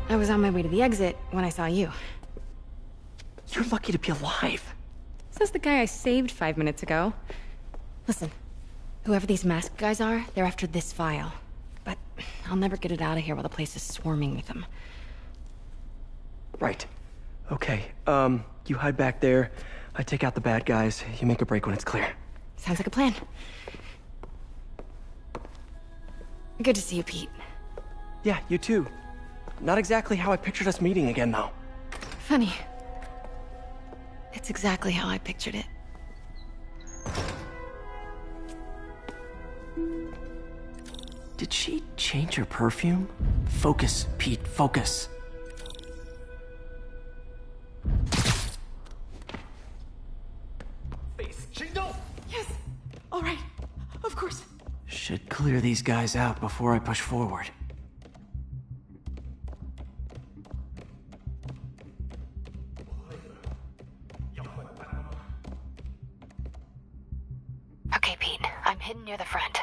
I was on my way to the exit when I saw you. You're lucky to be alive. Says the guy I saved 5 minutes ago. Listen, whoever these masked guys are, they're after this file. But I'll never get it out of here while the place is swarming with them. Right. Okay, you hide back there. I take out the bad guys. You make a break when it's clear. Sounds like a plan. Good to see you, Pete. Yeah, you too. Not exactly how I pictured us meeting again, though. Funny. It's exactly how I pictured it. Did she change her perfume? Focus, Pete, focus. Yes! Alright. Of course. Should clear these guys out before I push forward. Okay, Pete. I'm hidden near the front.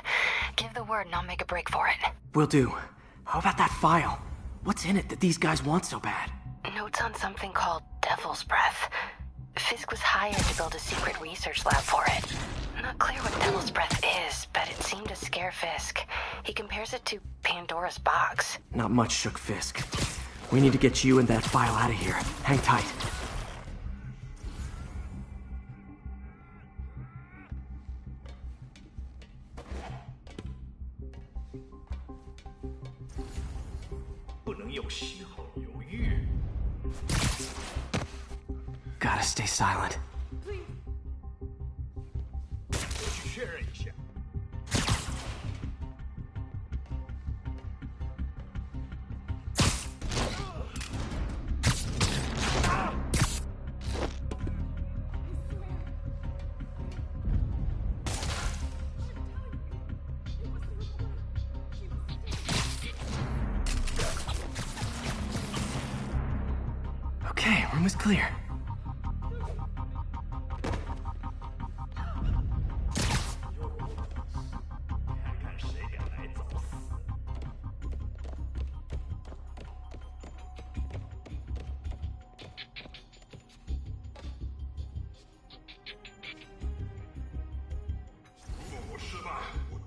Give the word and I'll make a break for it. Will do. How about that file? What's in it that these guys want so bad? Notes on something called Devil's Breath. Fisk was hired to build a secret research lab for it. Not clear what Devil's Breath is, but it seemed to scare Fisk. He compares it to Pandora's box. Not much shook Fisk. We need to get you and that file out of here. Hang tight. Gotta stay silent. Okay, room is clear.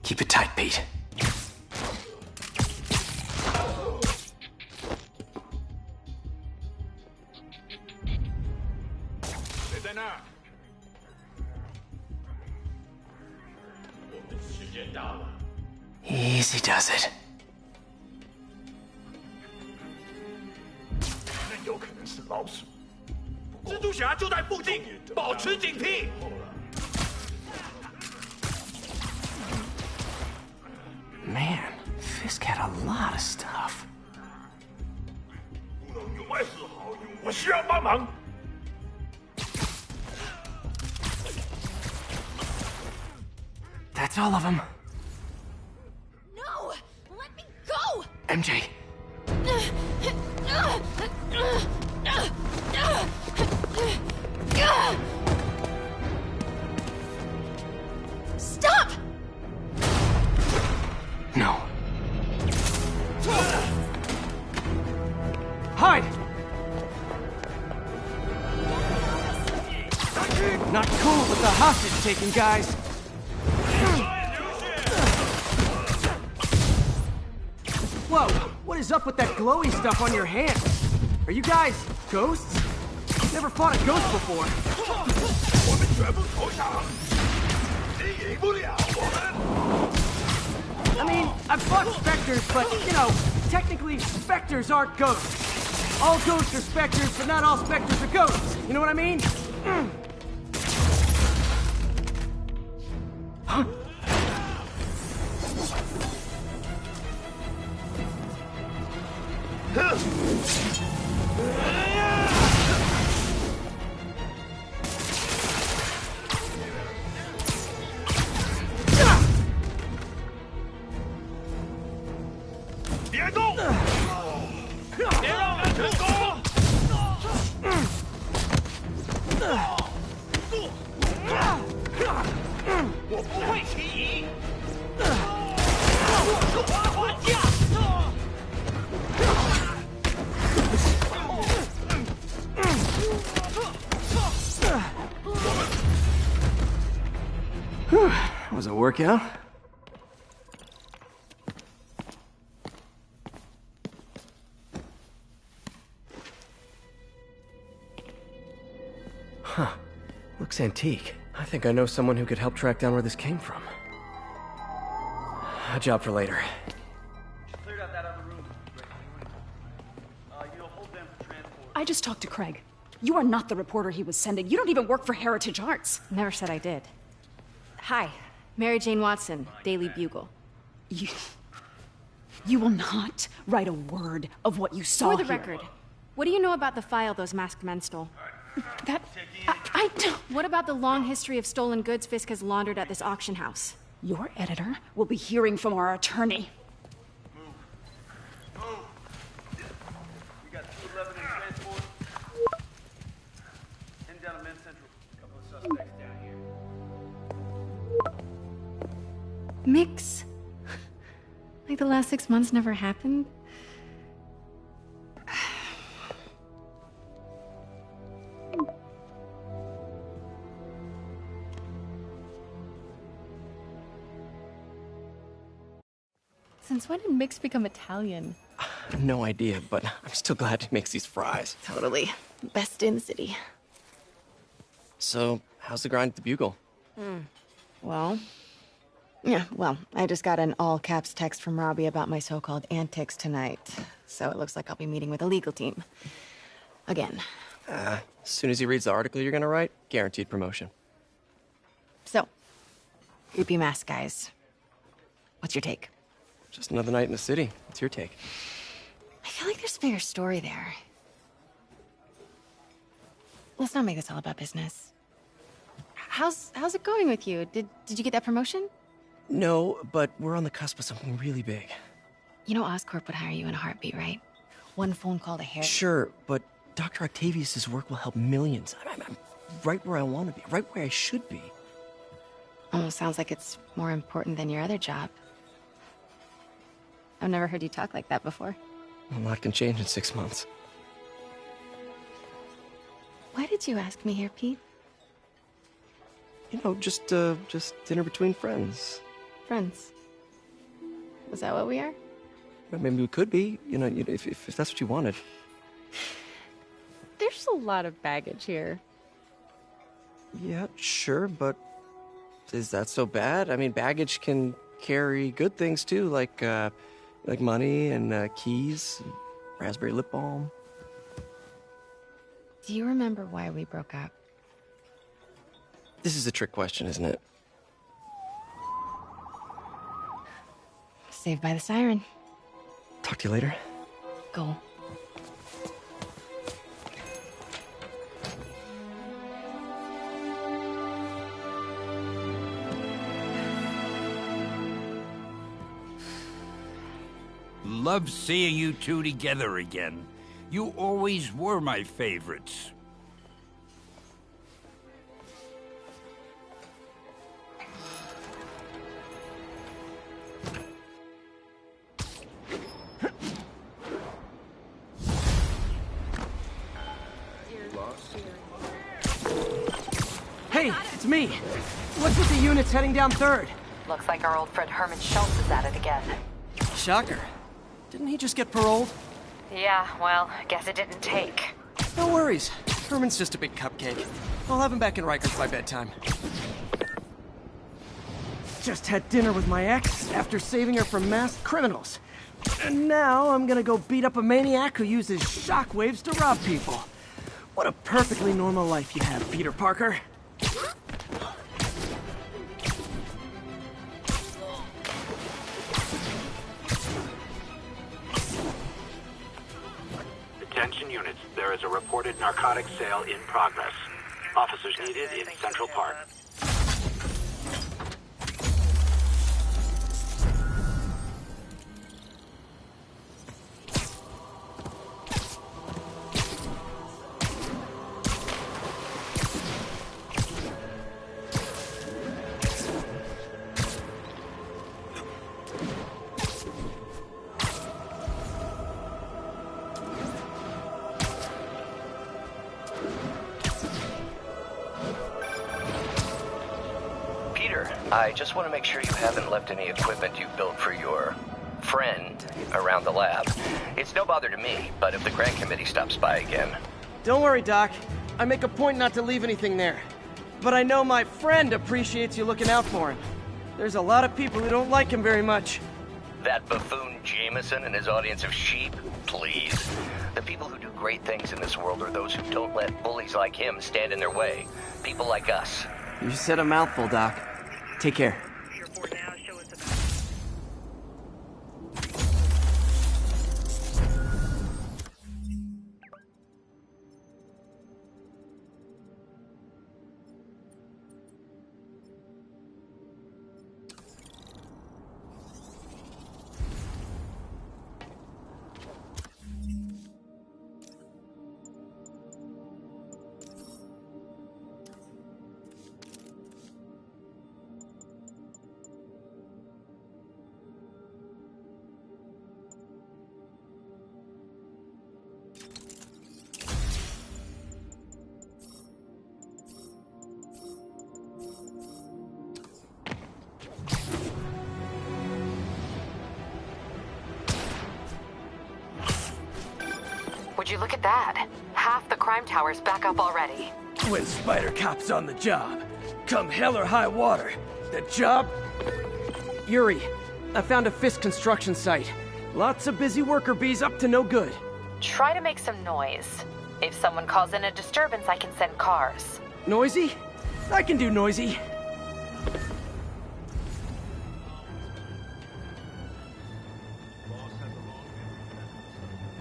Keep it tight, Pete. Easy does it. 那有可能是老鼠。蜘蛛侠就在附近，保持警惕。Man, Fisk had a lot of stuff. 不能有碍事好友，我需要帮忙。 That's all of them. No! Let me go! MJ. Stop! No. Hide! Not cool with the hostage taking, guys. Whoa, what is up with that glowy stuff on your hand? Are you guys ghosts? Never fought a ghost before. 我们全部投降，你赢不了我们。 I mean, I've fought specters, but, you know, technically, specters aren't ghosts. All ghosts are specters, but not all specters are ghosts. You know what I mean? Huh? Was it a workout? Huh. Looks antique. I think I know someone who could help track down where this came from. A job for later. Cleared out that other room. You'll hold them for transport. I just talked to Craig. You are not the reporter he was sending. You don't even work for Heritage Arts. Never said I did. Hi, Mary Jane Watson, Daily Bugle. You will not write a word of what you saw For the here. record, what do you know about the file those masked men stole? That... I don't... What about the long history of stolen goods Fisk has laundered at this auction house? Your editor will be hearing from our attorney. Move. We got 211 in transport. Heading down to Men's Central. A couple of suspects down here. Mix? Like the last 6 months never happened? Since when did Mix become Italian? No idea, but I'm still glad he makes these fries. Totally. Best in the city. So, how's the grind at the Bugle? Well, I just got an all-caps text from Robbie about my so-called antics tonight. So it looks like I'll be meeting with a legal team. Again. As soon as he reads the article you're gonna write, guaranteed promotion. So, creepy mask guys. What's your take? Just another night in the city. What's your take? I feel like there's a bigger story there. Let's not make this all about business. How's it going with you? Did you get that promotion? No, but we're on the cusp of something really big. You know Oscorp would hire you in a heartbeat, right? One phone call to Harry. Sure, but Dr. Octavius's work will help millions. I'm right where I want to be, right where I should be. Almost sounds like it's more important than your other job. I've never heard you talk like that before. A lot can change in 6 months. Why did you ask me here, Pete? You know, just dinner between friends. Friends. Is that what we are? Well, maybe we could be, if that's what you wanted. There's a lot of baggage here. Yeah, sure, but is that so bad? I mean, baggage can carry good things too, like money and keys, and raspberry lip balm. Do you remember why we broke up? This is a trick question, isn't it? Saved by the siren. Talk to you later. Go. Love seeing you two together again. You always were my favorites. Hey, it's me. What's with the units heading down 3rd? Looks like our old friend Herman Schultz is at it again. Shocker. Didn't he just get paroled? Yeah, well, guess it didn't take. No worries. Herman's just a big cupcake. I'll have him back in Rikers by bedtime. Just had dinner with my ex after saving her from masked criminals. And now I'm gonna go beat up a maniac who uses shockwaves to rob people. What a perfectly normal life you have, Peter Parker. Attention units, there is a reported narcotics sale in progress. Officers needed in Central Park. I just want to make sure you haven't left any equipment you built for your friend around the lab. It's no bother to me, but if the grant committee stops by again... Don't worry, Doc. I make a point not to leave anything there. But I know my friend appreciates you looking out for him. There's a lot of people who don't like him very much. That buffoon Jameson and his audience of sheep? Please. The people who do great things in this world are those who don't let bullies like him stand in their way. People like us. You said a mouthful, Doc. Take care. Would you look at that? Half the crime tower's back up already. When Spider Cop's on the job, come hell or high water, the job... Yuri, I found a Fisk construction site. Lots of busy worker bees up to no good. Try to make some noise. If someone calls in a disturbance, I can send cars. Noisy? I can do noisy.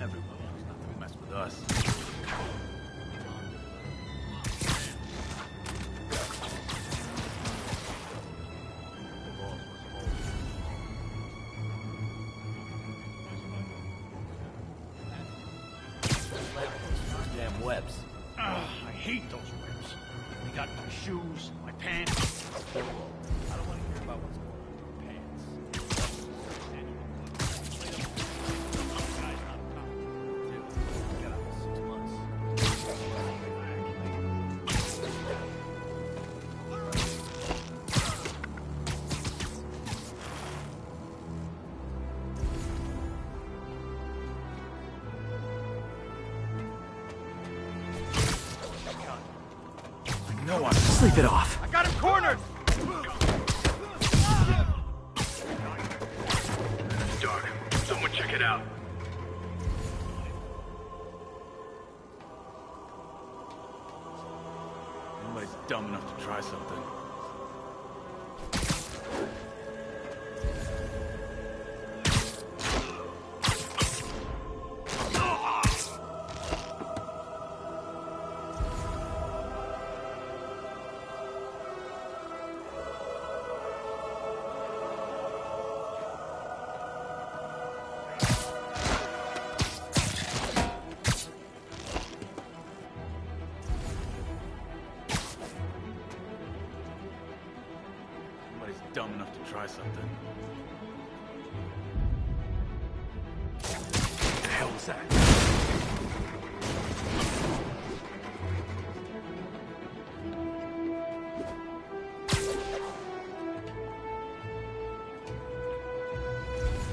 Everyone knows not to mess with us. Damn webs. I hate those webs. They got my shoes, my pants. I don't want to hear about what's going on in your pants. Guys not coming. Dude, we got out for 6 months. No one. Sleep it off. I got him cornered! It's dark. Someone check it out. Nobody's dumb enough to try something. Nobody's dumb enough to try something. What the hell was that?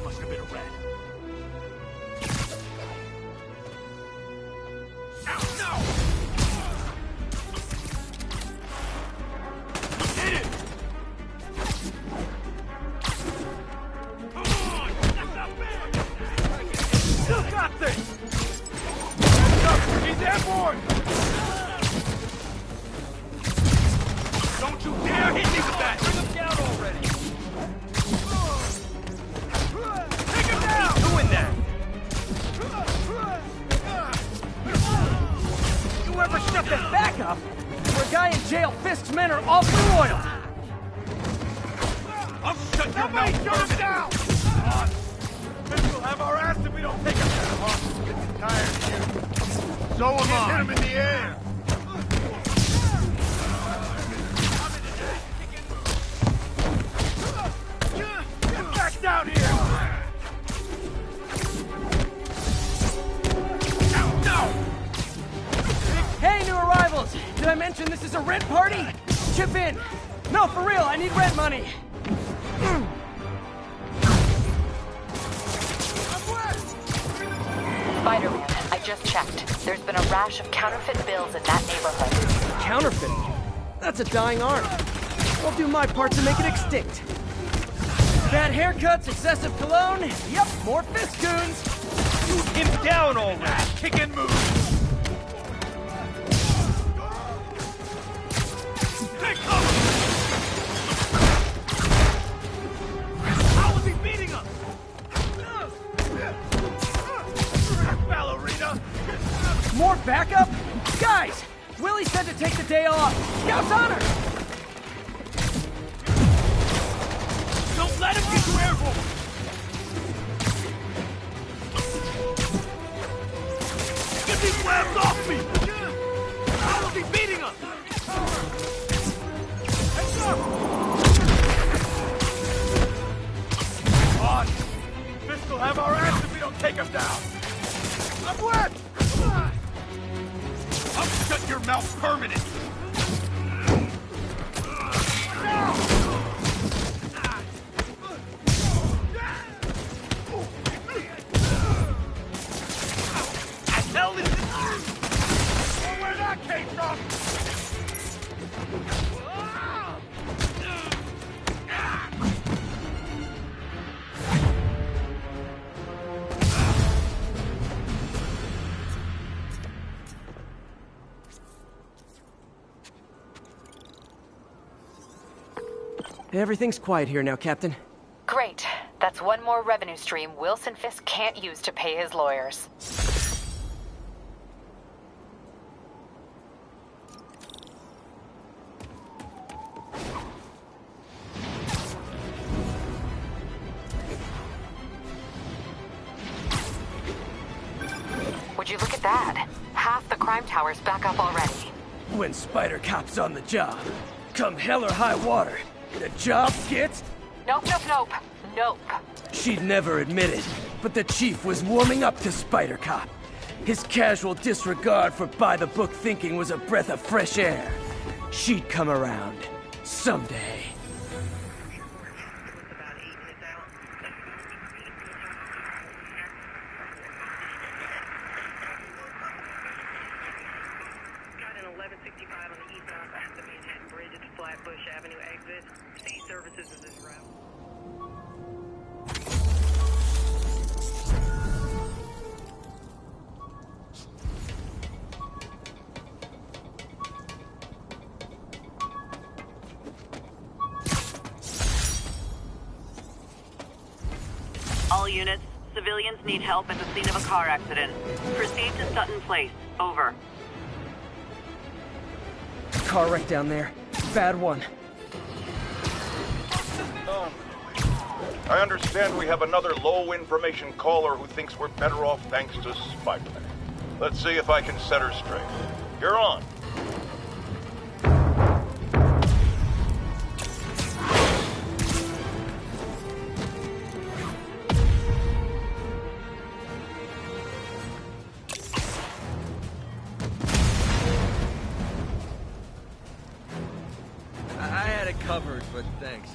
Must have been a rat. Don't you dare hit me with that! Bring him down already! Take him down! Doing that! Whoever shut that back up? For a guy in jail, Fisk's men are awfully loyal. I'll shut your mouth! Shut him down! Fisk will have our ass if we don't take him down! I'm getting tired of you. So am I. Hit him in the air! Get back down here! Hey, new arrivals! Did I mention this is a rent party? Chip in. No, for real, I need rent money! Spider-Man, I just checked. There's been a rash of counterfeit bills in that neighborhood. Counterfeiting? That's a dying art. I'll do my part to make it extinct. Bad haircuts, excessive cologne, yep, more fist goons. Shoot him down already! Kick and move! Take cover! How is he beating us? Ballerina! More backup? Guys, Willie said to take the day off. Scout's honor! Don't let him get you airborne! Get these labs off me! How is he beating us? Heads up! On! Fisk will have our ass if we don't take him down! I'm wet! I'll shut your mouth permanently! Hell is this? Or where that came from? Everything's quiet here now, Captain. Great. That's one more revenue stream Wilson Fisk can't use to pay his lawyers. Would you look at that? Half the crime tower's back up already. When Spider Cop's on the job, come hell or high water, the job gets... Nope, nope, nope. Nope. She'd never admit it, but the Chief was warming up to Spider Cop. His casual disregard for by-the-book thinking was a breath of fresh air. She'd come around. Someday. Got an 1165 on the eastbound side of the Manhattan Bridge at the Flatbush Avenue exit. State services is this route. All units, civilians need help at the scene of a car accident. Proceed to Sutton Place. Over. Car wreck down there. Bad one. I understand we have another low-information caller who thinks we're better off thanks to Spider-Man. Let's see if I can set her straight. You're on. I had it covered, but thanks.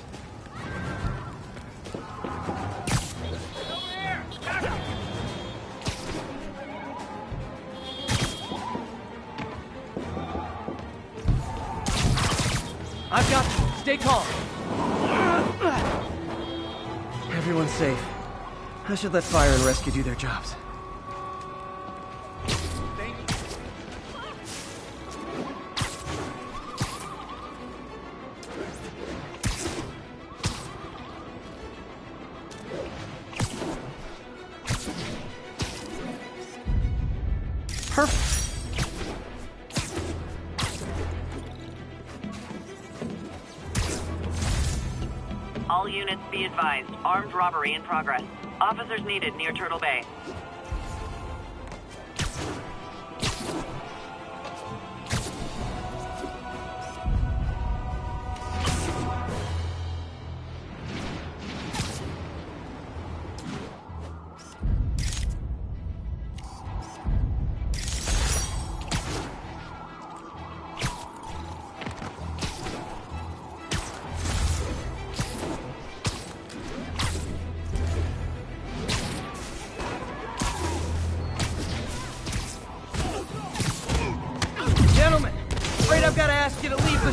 I've got you. Stay calm. Everyone's safe. I should let fire and rescue do their jobs. Perfect. All units be advised. Armed robbery in progress. Officers needed near Turtle Bay.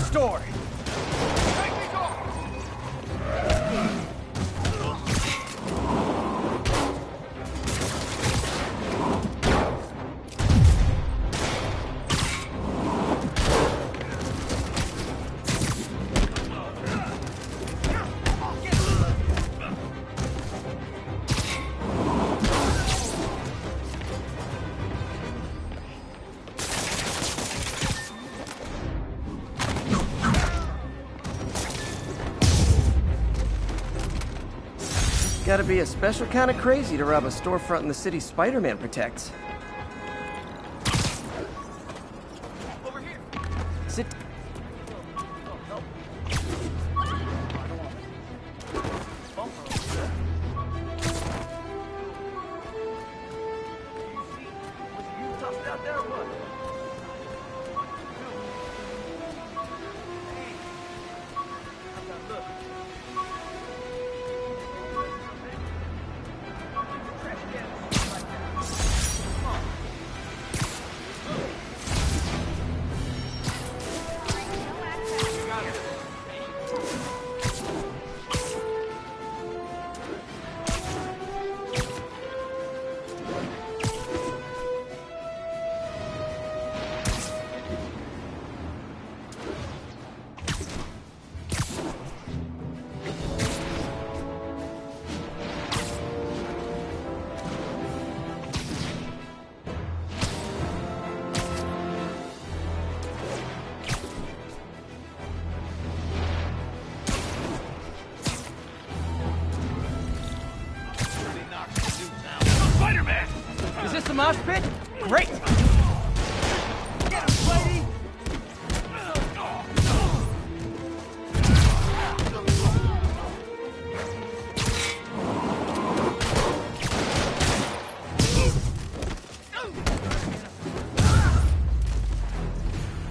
store. Gotta be a special kind of crazy to rob a storefront in the city Spider-Man protects. Over here. Sit. Is this the mosh pit? Great! Get him, Spidey!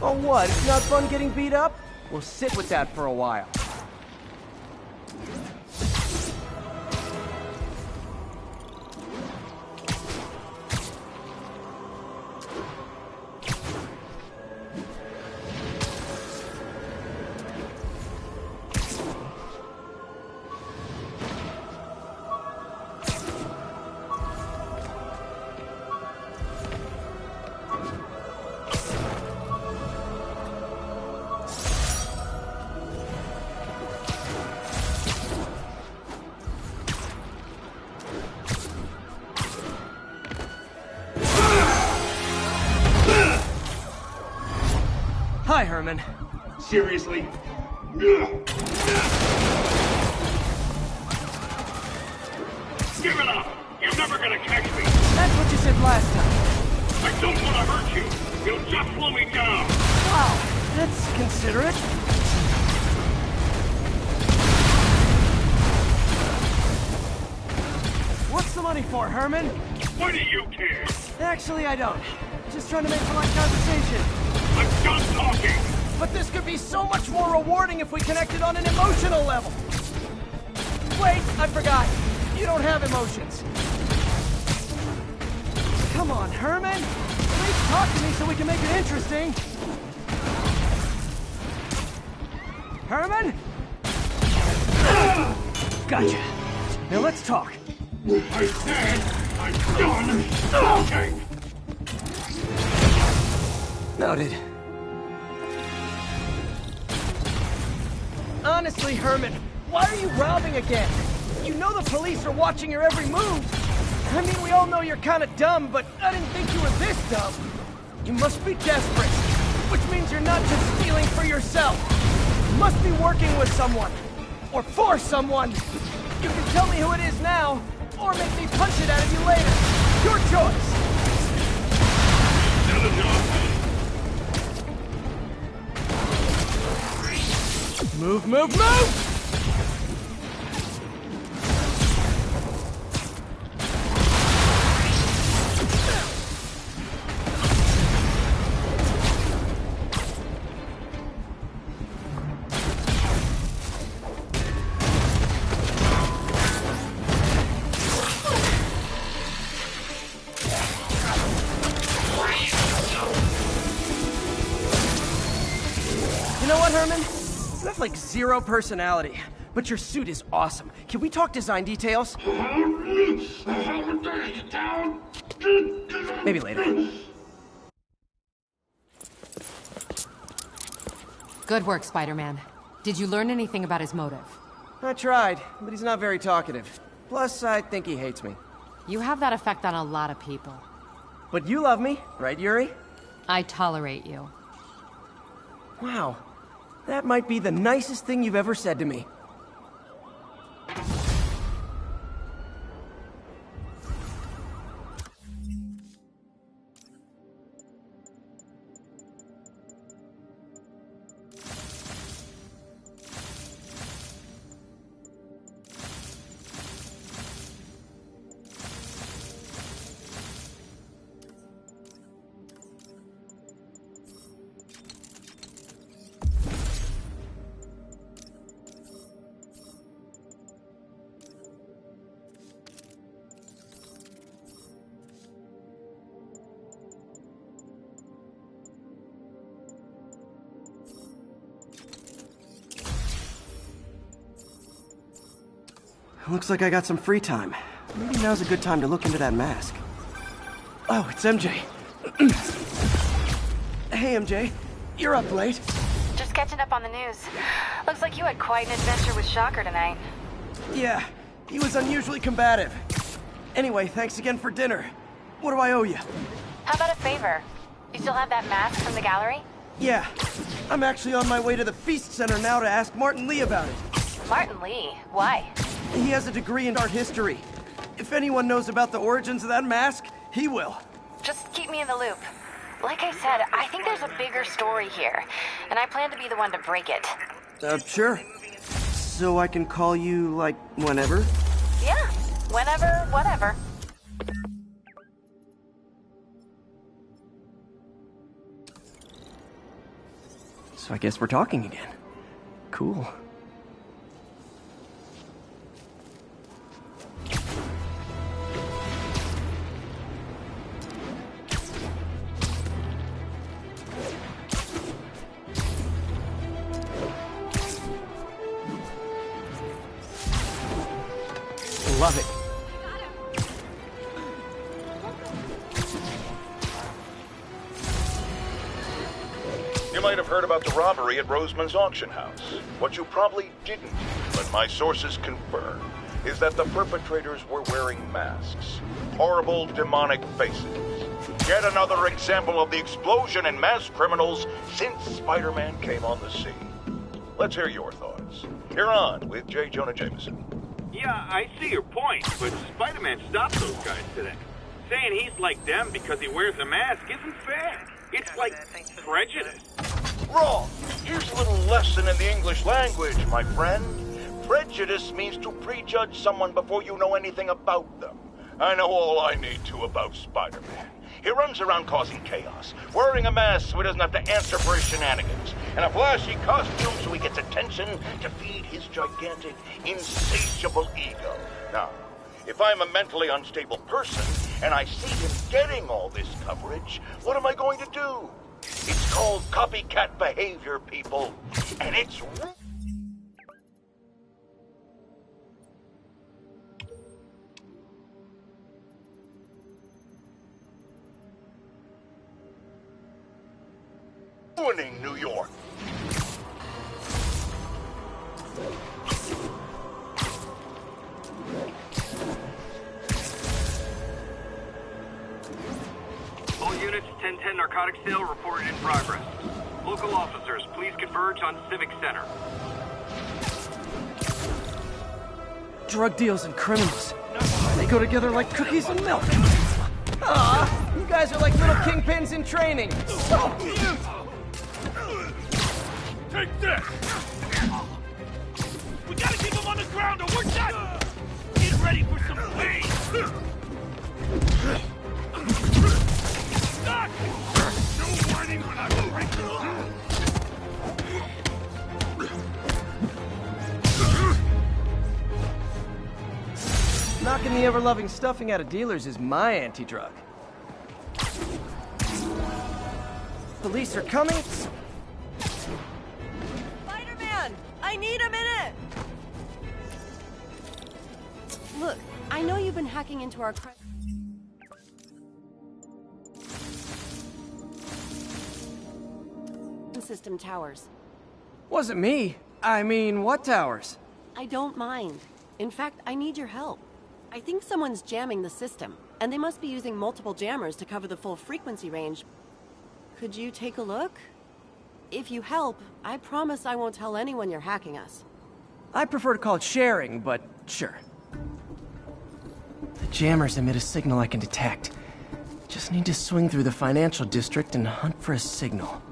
Oh what? It's not fun getting beat up? We'll sit with that for a while. Hi, Herman. Seriously? Give it up! You're never gonna catch me! That's what you said last time. I don't want to hurt you! You'll just slow me down! Wow, that's considerate. What's the money for, Herman? Why do you care? Actually, I don't. Just trying to make polite conversation. I'm done talking! But this could be so much more rewarding if we connected on an emotional level. Wait, I forgot. You don't have emotions. Come on, Herman. At least talk to me so we can make it interesting. Herman? Gotcha. Now let's talk. I said I'm done talking! Noted. Honestly, Herman, why are you robbing again? You know the police are watching your every move. I mean, we all know you're kind of dumb, but I didn't think you were this dumb. You must be desperate, which means you're not just stealing for yourself. You must be working with someone, or for someone. You can tell me who it is now, or make me punch it out of you later. Your choice. Move, move, move! You know what, Herman? like zero personality. But your suit is awesome. Can we talk design details? Maybe later. Good work, Spider-Man. Did you learn anything about his motive? I tried, but he's not very talkative. Plus, I think he hates me. You have that effect on a lot of people. But you love me, right, Yuri? I tolerate you. Wow. That might be the nicest thing you've ever said to me. Looks like I got some free time. Maybe now's a good time to look into that mask. Oh, it's MJ. Hey, MJ. You're up late. Just catching up on the news. Looks like you had quite an adventure with Shocker tonight. Yeah, he was unusually combative. Anyway, thanks again for dinner. What do I owe you? How about a favor? You still have that mask from the gallery? Yeah, I'm actually on my way to the Feast Center now to ask Martin Lee about it. Martin Lee? Why? He has a degree in art history. If anyone knows about the origins of that mask, he will. Just keep me in the loop. Like I said, I think there's a bigger story here, and I plan to be the one to break it. Sure. So I can call you, like, whenever? Yeah, whenever, whatever. So I guess we're talking again. Cool. Love it. You might have heard about the robbery at Roseman's auction house. What you probably didn't, but my sources confirm, is that the perpetrators were wearing masks. Horrible, demonic faces. Yet another example of the explosion in mass criminals since Spider-Man came on the scene. Let's hear your thoughts. You're on with J. Jonah Jameson. Yeah, I see your point, but Spider-Man stopped those guys today. Saying he's like them because he wears a mask isn't fair. It's like prejudice. Wrong. Here's a little lesson in the English language, my friend. Prejudice means to prejudge someone before you know anything about them. I know all I need to about Spider-Man. He runs around causing chaos, wearing a mask so he doesn't have to answer for his shenanigans, and a flashy costume so he gets attention to feed his gigantic, insatiable ego. Now, if I'm a mentally unstable person and I see him getting all this coverage, what am I going to do? It's called copycat behavior, people, and it's... ruining New York. All units, 1010 narcotic sale reported in progress. Local officers, please converge on Civic Center. Drug deals and criminals. They go together like cookies and milk. Aw, you guys are like little kingpins in training. So cute! Take this! We gotta keep him on the ground or we're done! Get ready for some pain! Stop! No warning when I break the law! Knocking the ever-loving stuffing out of dealers is my anti-drug. Police are coming. Spider-Man! I need a minute! Look, I know you've been hacking into our system towers. Wasn't me. I mean, what towers? I don't mind. In fact, I need your help. I think someone's jamming the system, and they must be using multiple jammers to cover the full frequency range. Could you take a look? If you help, I promise I won't tell anyone you're hacking us. I prefer to call it sharing, but sure. The jammers emit a signal I can detect. Just need to swing through the financial district and hunt for a signal.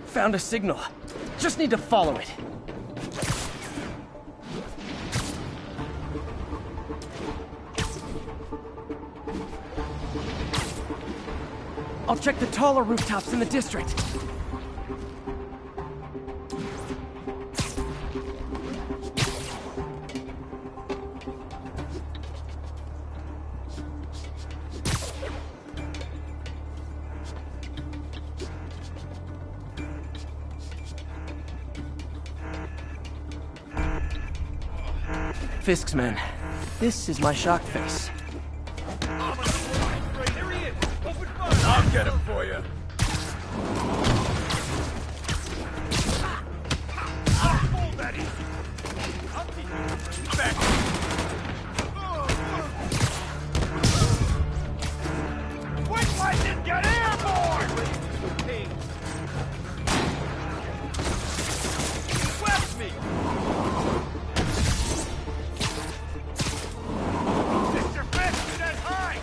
Found a signal. Just need to follow it. I'll check the taller rooftops in the district. Fisk's men. This is my shock face. I'll get him for you. I'll pull that easy. I'll keep you back. Quick lightning, get airborne! Hey. Swept me! Mr. Fisk, dead high!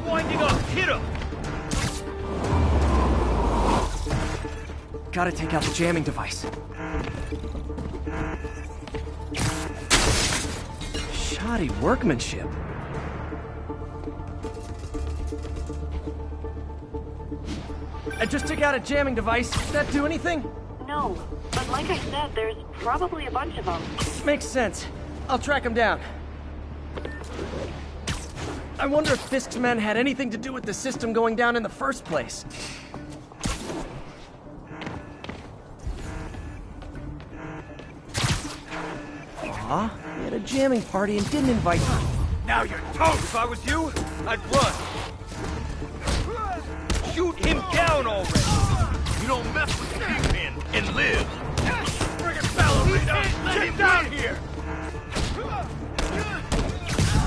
Winding up, hit him! Gotta take out the jamming device. Shoddy workmanship. I just took out a jamming device. Did that do anything? No, but like I said, there's probably a bunch of them. Makes sense. I'll track him down. I wonder if Fisk's men had anything to do with the system going down in the first place. Aw, he had a jamming party and didn't invite me. Now you're toast! If I was you, I'd run. Shoot him down already! You don't mess with the Kingpin and live! Bring it, ballerina! Get down here!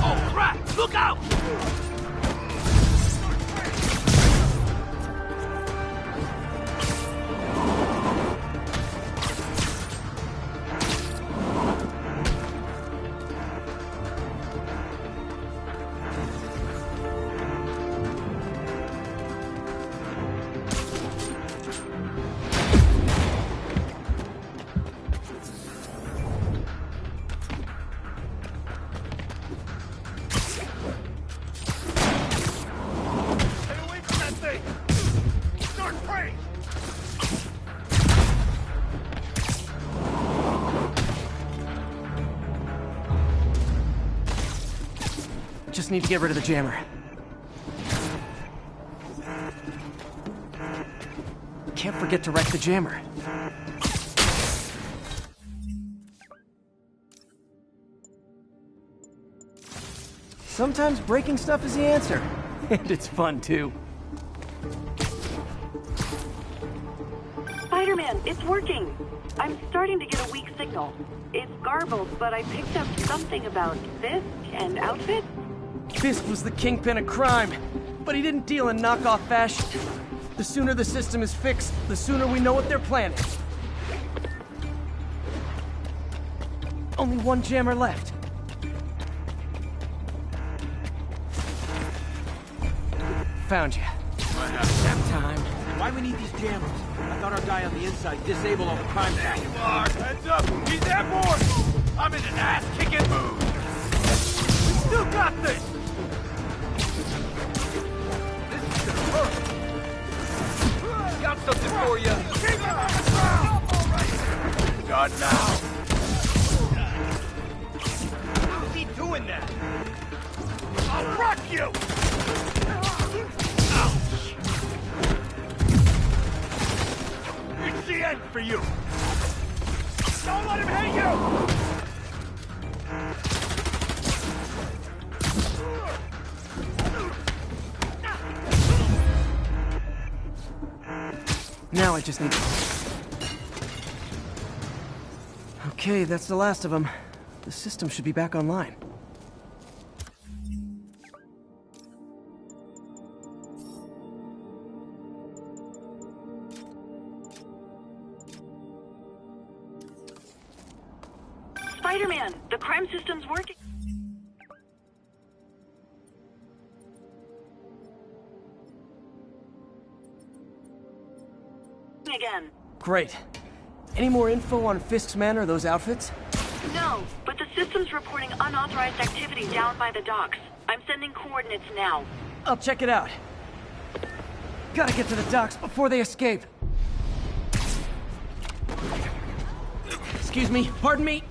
Oh, crap! Look out! Just need to get rid of the jammer. Can't forget to wreck the jammer. Sometimes breaking stuff is the answer. And it's fun, too. Spider-Man, it's working. I'm starting to get a weak signal. It's garbled, but I picked up something about Fisk and outfits. Fisk was the kingpin of crime, but he didn't deal in knockoff fashion. The sooner the system is fixed, the sooner we know what they're planning. Only one jammer left. Found you. Nap time. Why we need these jammers? I thought our guy on the inside disabled all the crime. There you are! Heads up! He's airborne! I'm in an ass-kicking mood! We still got this! Got something for you. Keep him on the ground! All right. God now. Fuck you! It's the end for you! Don't let him hit you! Now I just need... Okay, that's the last of them. The system should be back online. Spider-Man, the crime system's working again. Great. Any more info on Fisk's men or those outfits? No, but the system's reporting unauthorized activity down by the docks. I'm sending coordinates now. I'll check it out. Gotta get to the docks before they escape. Excuse me, pardon me.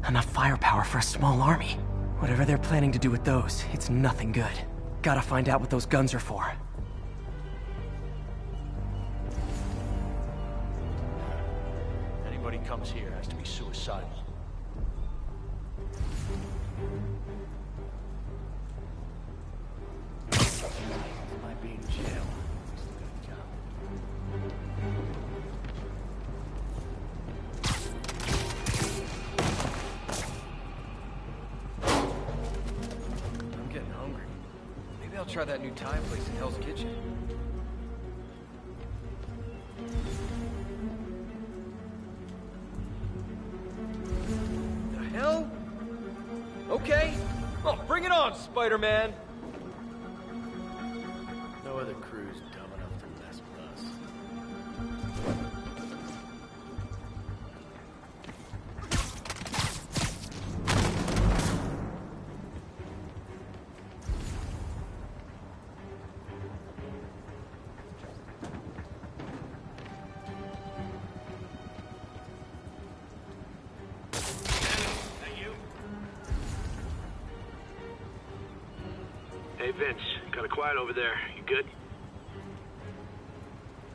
Enough firepower for a small army. Whatever they're planning to do with those, it's nothing good. Gotta find out what those guns are for. Anybody comes here has to be suicidal. Might be in jail. Maybe I'll try that new Thai place in Hell's Kitchen. The hell? Okay. Well, bring it on, Spider-Man! No other crew's dumb enough to mess with us. Hey, Vince. Got it quiet over there. You good?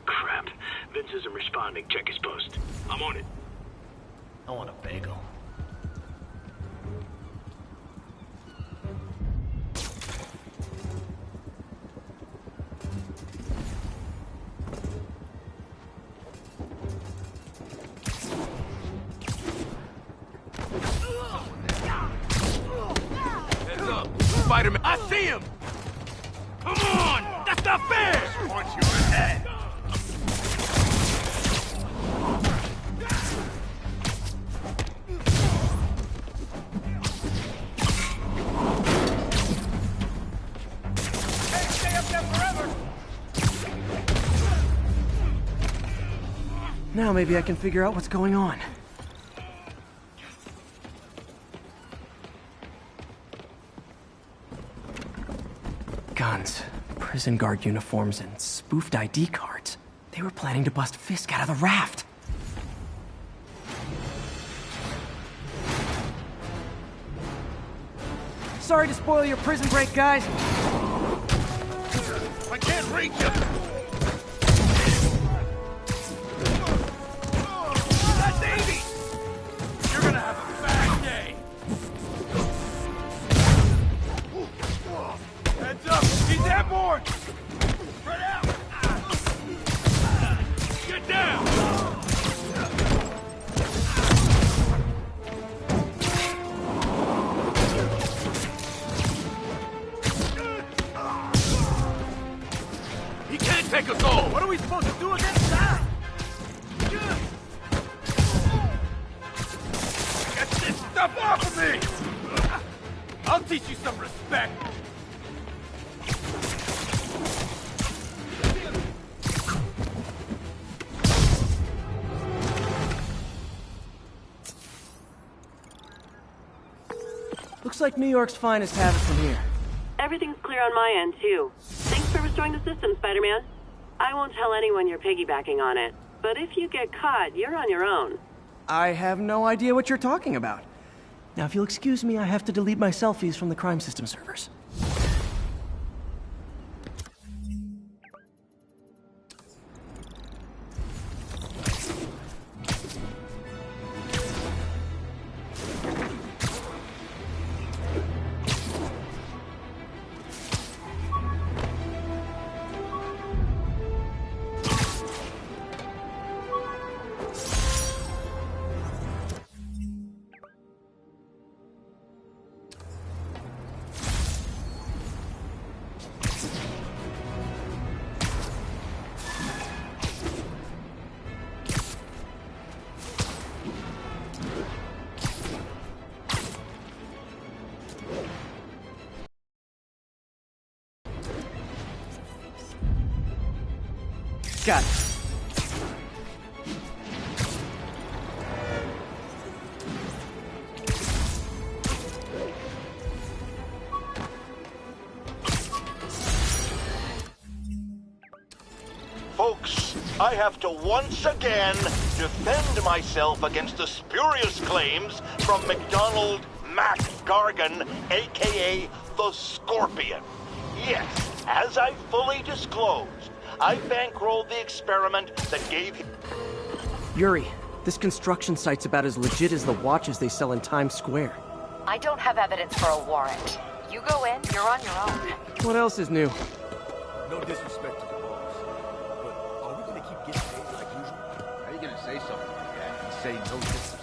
Crap. Vince isn't responding. Check his post. I'm on it. I want a bagel. Heads up. Spider-Man. I see him! Come on! That's not fair! Punch you in the head! Hey, stay up there forever! Now maybe I can figure out what's going on. Guns, prison guard uniforms, and spoofed ID cards. They were planning to bust Fisk out of the raft. Sorry to spoil your prison break, guys. I can't reach you! That's Davey! You're gonna have a bad day! Heads up! He's airborne! Spread out! take us all! What are we supposed to do against that? Get this stuff off of me! I'll teach you some respect! Looks like New York's finest have it from here. Everything's clear on my end, too. Thanks for restoring the system, Spider-Man. I won't tell anyone you're piggybacking on it, but if you get caught, you're on your own. I have no idea what you're talking about. Now, if you'll excuse me, I have to delete my selfies from the crime system servers. Got it. Folks, I have to once again defend myself against the spurious claims from McDonald Mac Gargan, a.k.a. the Scorpion. Yes, as I fully disclosed, I bankrolled the experiment that gave him... Yuri, this construction site's about as legit as the watches they sell in Times Square. I don't have evidence for a warrant. You go in, you're on your own. What else is new? No disrespect to the boss, but are we gonna keep getting paid like usual? How are you gonna say something like that and say no disrespect?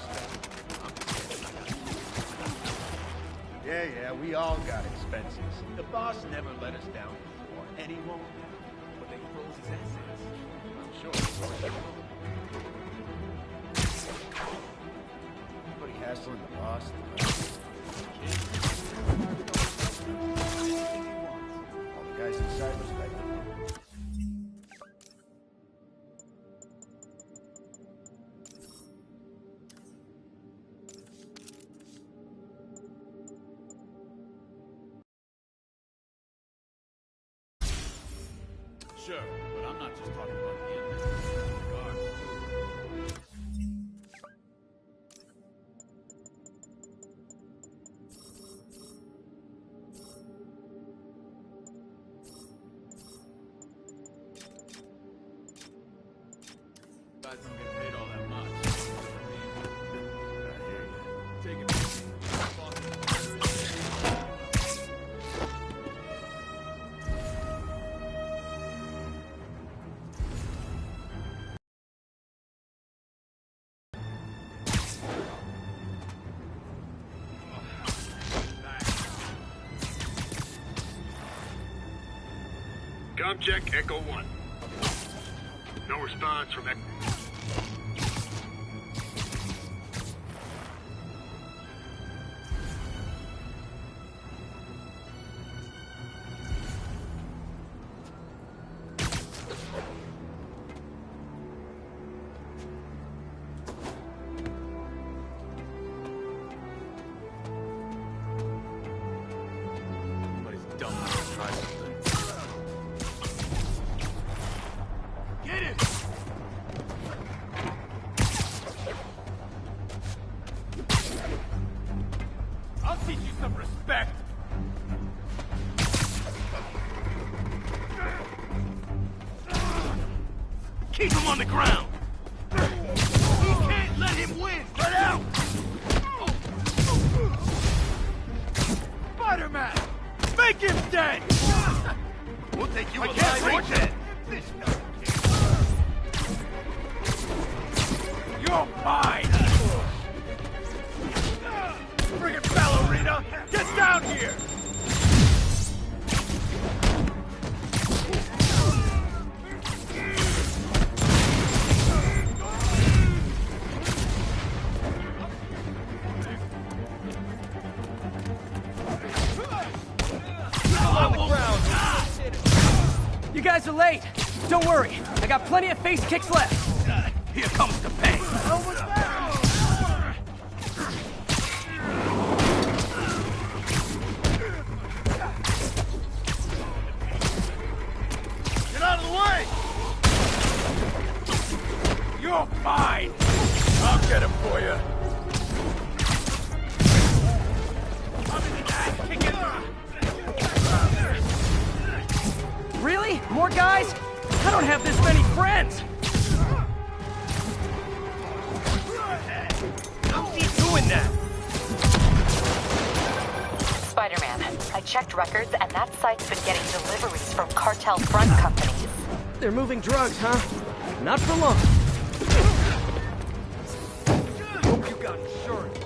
Yeah, we all got expenses. The boss never let us down before, and he won't now. But they froze his assets. I'm sure. Anybody hassling the boss? All the guys inside respect him. Sure, but I'm not just talking about the inmates. The guards. Guys don't get paid all that much. I hear you. Take it easy. Check Echo 1. No response from Echo. Somebody's dumb enough to try something. Get it! I'll teach you some respect! Keep him on the ground! We can't let him win! Get out! Spider-Man! Make him dead! We'll take you alive or dead! You're mine! Friggin' ballerina! Get down here! You guys are late. Don't worry, I got plenty of face kicks left. Here comes the pain. Get out of the way! You're mine! I'll get him for you. Really? More guys? I don't have this many friends! How's he doing that? Spider-Man, I checked records and that site's been getting deliveries from cartel front companies. They're moving drugs, huh? Not for long. Hope you got insurance.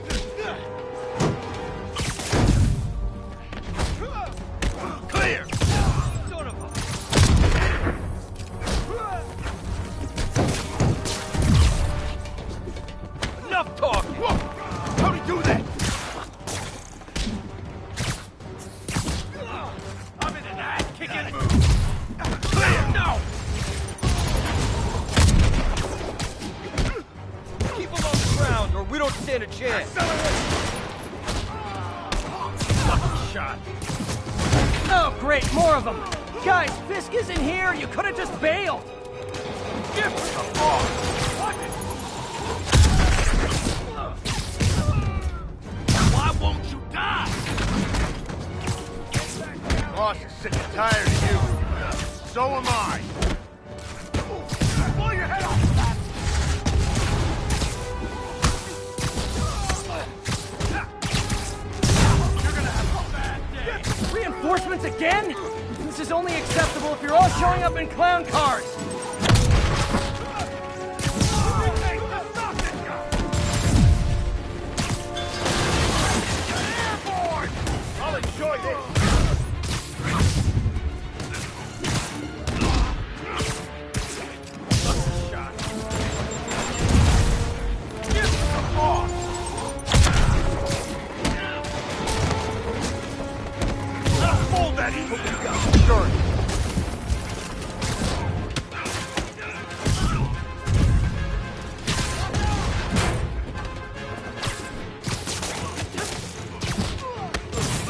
Clear! Son of a... Enough talking! Whoa! How'd he do that? I'm in an ass-kicking mood! Clear! No! Keep him on the ground, or we don't stand a chance. Lucky shot. Oh, great, more of them! Guys, Fisk isn't here! You could have just bailed! Give me the ball! Why won't you die? Boss is sick and tired of you. So am I. Pull your head off! You're gonna have a bad day. Reinforcements again? This is only acceptable if you're all showing up in clown cars! Airborne! I'll enjoy this. Lucky shot. Give me the ball. Hold that evil you got. Sure.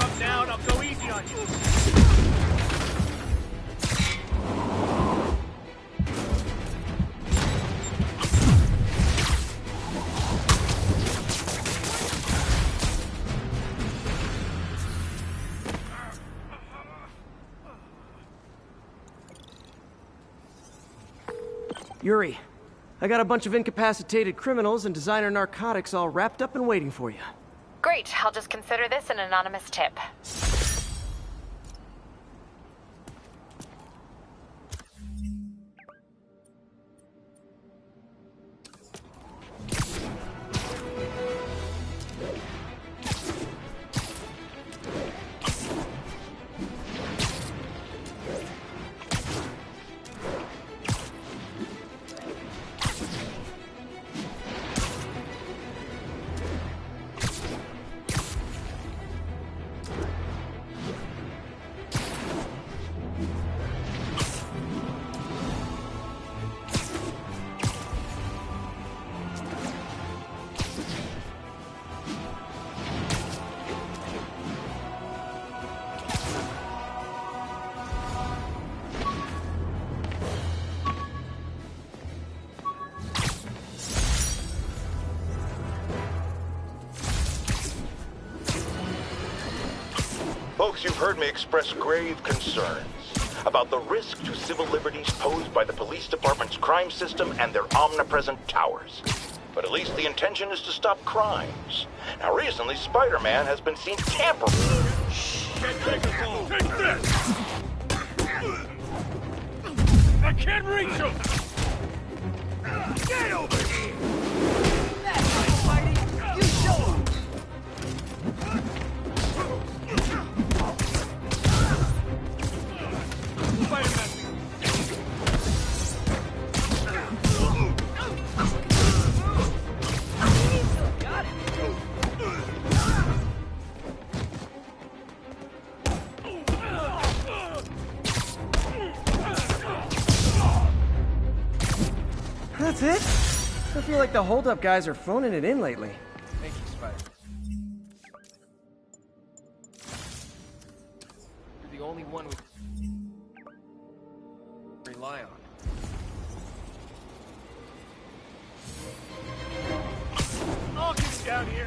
Up down, I'll go easy on you. Yuri, I got a bunch of incapacitated criminals and designer narcotics all wrapped up and waiting for you. Great, I'll just consider this an anonymous tip. Folks, you've heard me express grave concerns about the risk to civil liberties posed by the police department's crime system and their omnipresent towers. But at least the intention is to stop crimes. Now, recently, Spider-Man has been seen tampering. Take this! I can't reach him! Get over here! That's right, Spidey. You show him. That's it? I feel like the holdup guys are phoning it in lately. Thank you, Spider. You're the only one we rely on. I'll get you down here.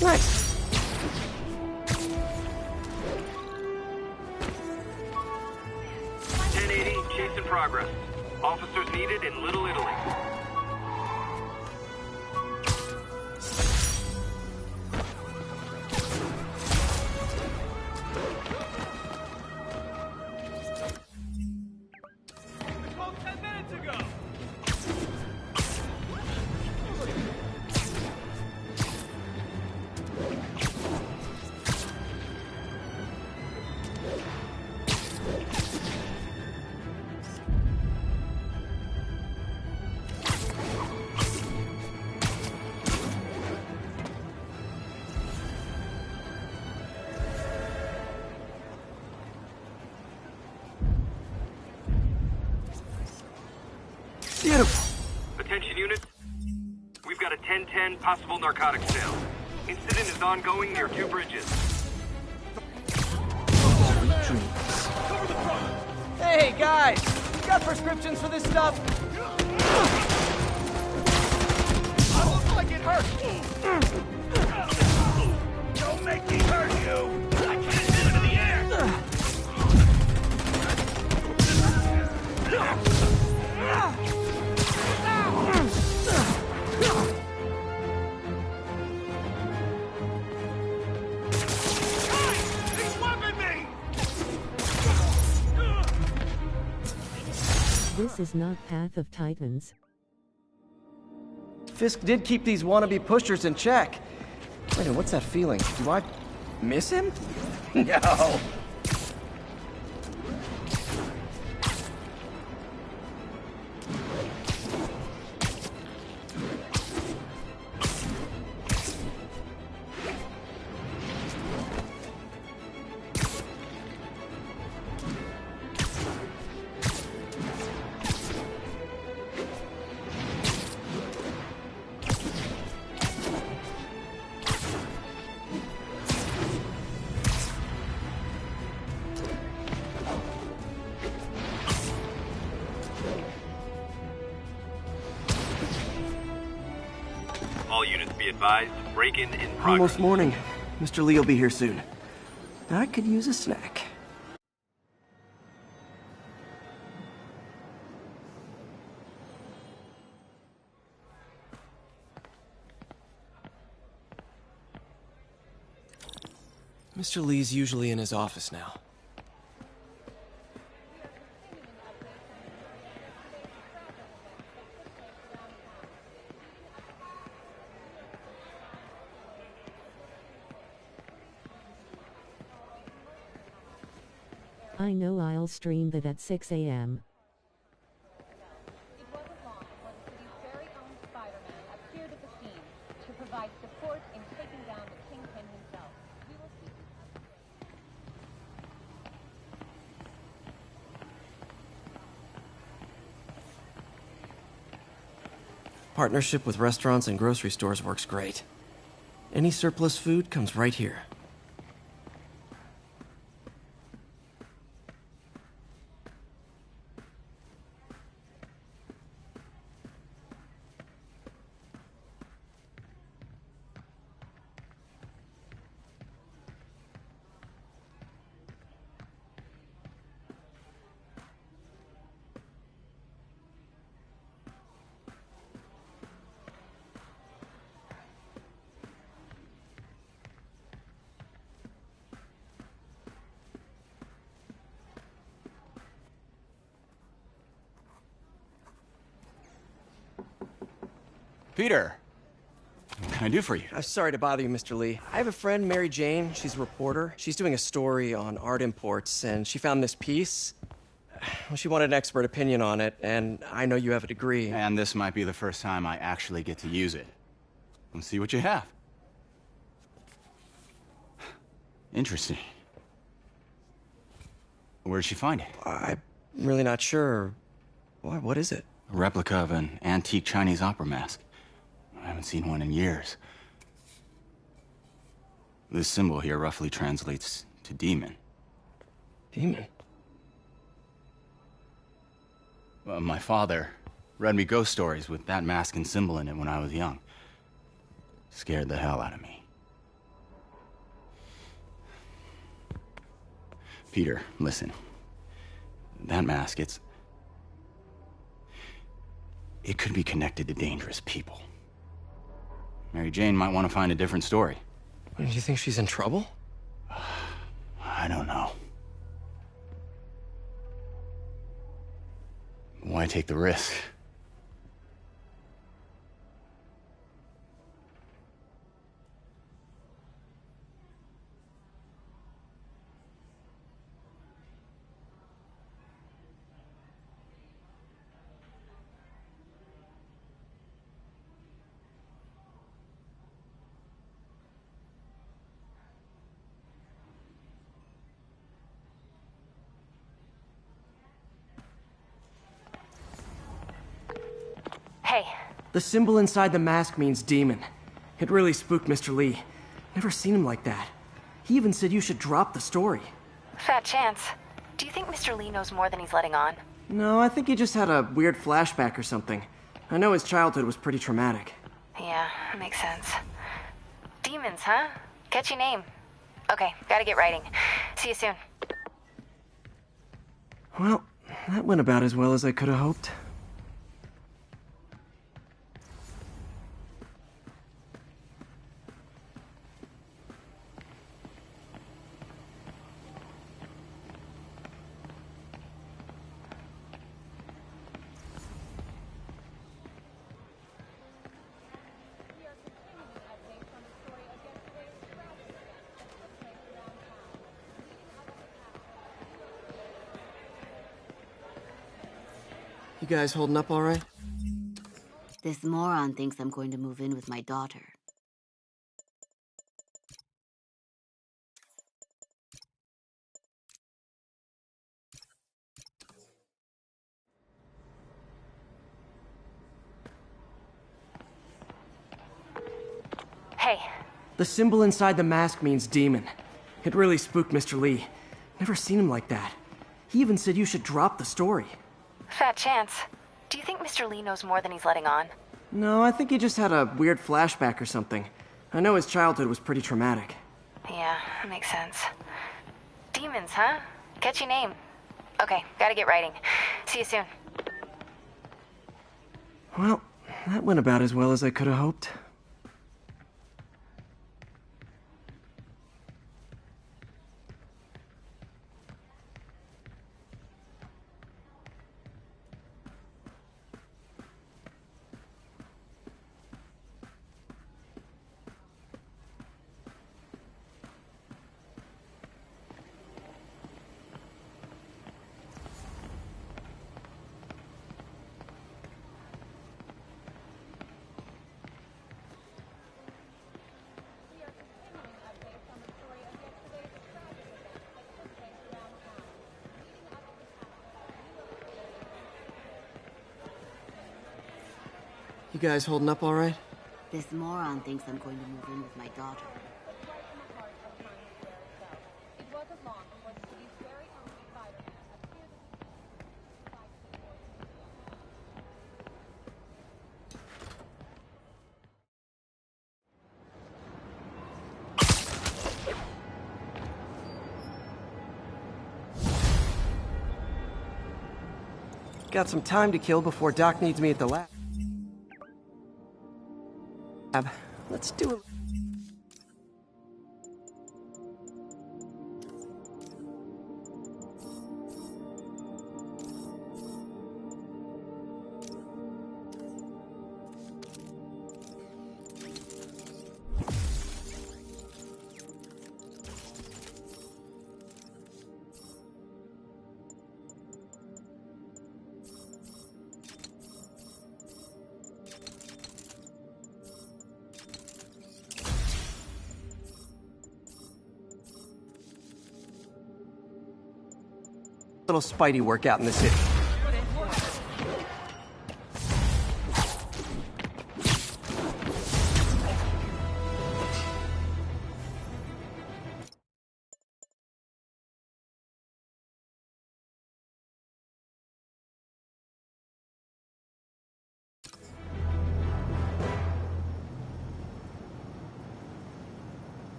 Nice. Chase in progress. Officers needed in Little Italy. Beautiful. Attention units. We've got a 10-10 possible narcotics sale. Incident is ongoing near 2 bridges. Hey, guys! You got prescriptions for this stuff? I look like it hurt. Don't make me hurt you. I can't hit him in the air. This is not Path of Titans. Fisk did keep these wannabe pushers in check. Wait, what's that feeling? Do I miss him? No. All units be advised, break-in in progress. Almost morning. Mr. Lee will be here soon. I could use a snack. Mr. Lee's usually in his office now. I know I'll stream that at 6 a.m. It wasn't long before the city's very own Spider-Man appeared at the scene to provide support in taking down the Kingpin himself. We will see. Partnership with restaurants and grocery stores works great. Any surplus food comes right here. Peter, what can I do for you? I'm sorry to bother you, Mr. Lee. I have a friend, Mary Jane. She's a reporter. She's doing a story on art imports, and she found this piece. Well, she wanted an expert opinion on it, and I know you have a degree. And this might be the first time I actually get to use it. Let's see what you have. Interesting. Where'd she find it? I'm really not sure. What is it? A replica of an antique Chinese opera mask. I haven't seen one in years. This symbol here roughly translates to demon. Demon? My father read me ghost stories with that mask and symbol in it when I was young. Scared the hell out of me. Peter, listen. That mask, it could be connected to dangerous people. Mary Jane might want to find a different story. Do you think she's in trouble? I don't know. Why take the risk? Hey. The symbol inside the mask means demon. It really spooked Mr. Lee. Never seen him like that. He even said you should drop the story. Fat chance. Do you think Mr. Lee knows more than he's letting on? No, I think he just had a weird flashback or something. I know his childhood was pretty traumatic. Yeah, makes sense. Demons, huh? Catchy name. Okay, gotta get writing. See you soon. Well, that went about as well as I could have hoped. You guys holding up all right? This moron thinks I'm going to move in with my daughter. Hey. The symbol inside the mask means demon. It really spooked Mr. Lee. Never seen him like that. He even said you should drop the story. Fat chance. Do you think Mr. Lee knows more than he's letting on? No, I think he just had a weird flashback or something. I know his childhood was pretty traumatic. Yeah, makes sense. Demons, huh? Catchy name. Okay, gotta get writing. See you soon. Well, that went about as well as I could have hoped. You guys holding up all right? This moron thinks I'm going to move in with my daughter. Got some time to kill before Doc needs me at the lab. Let's do it. Little Spidey workout in the city.